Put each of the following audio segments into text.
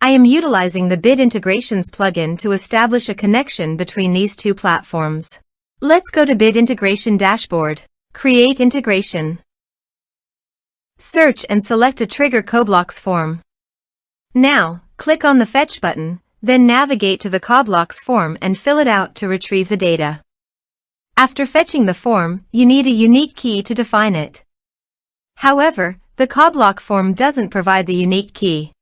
I am utilizing the Bit Integrations plugin to establish a connection between these two platforms. Let's go to Bit Integration Dashboard. Create integration. Search and select a trigger CoBlocks form. Now, click on the Fetch button, then navigate to the CoBlocks form and fill it out to retrieve the data. After fetching the form, you need a unique key to define it. However, the CoBlock form doesn't provide the unique key.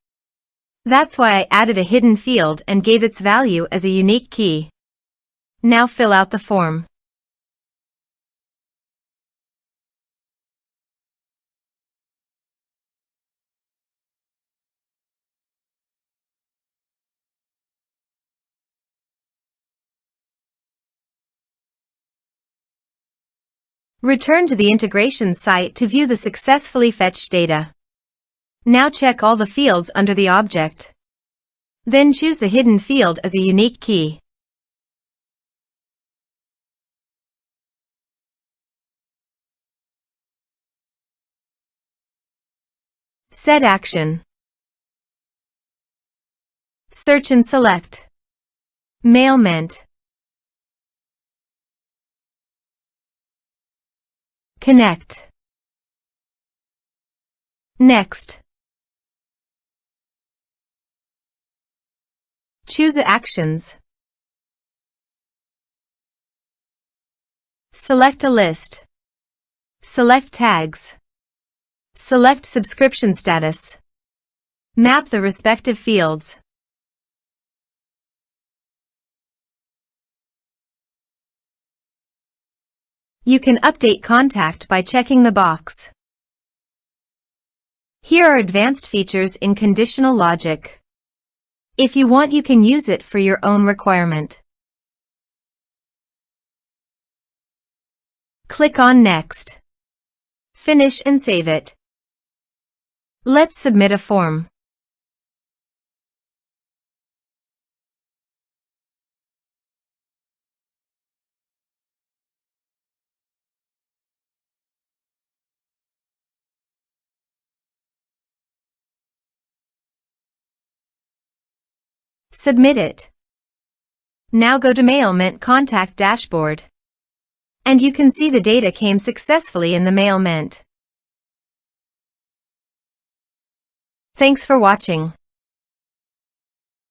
That's why I added a hidden field and gave its value as a unique key. Now fill out the form. Return to the integration site to view the successfully fetched data. Now check all the fields under the object. Then choose the hidden field as a unique key. Set action. Search and select MailPoet. Connect. Next. Choose Actions. Select a list. Select tags. Select subscription status. Map the respective fields. You can update contact by checking the box. Here are advanced features in conditional logic. If you want, you can use it for your own requirement. Click on Next. Finish and save it. Let's submit a form. Submit it. Now go to MailPoet Contact Dashboard. And you can see the data came successfully in the MailPoet. Thanks for watching.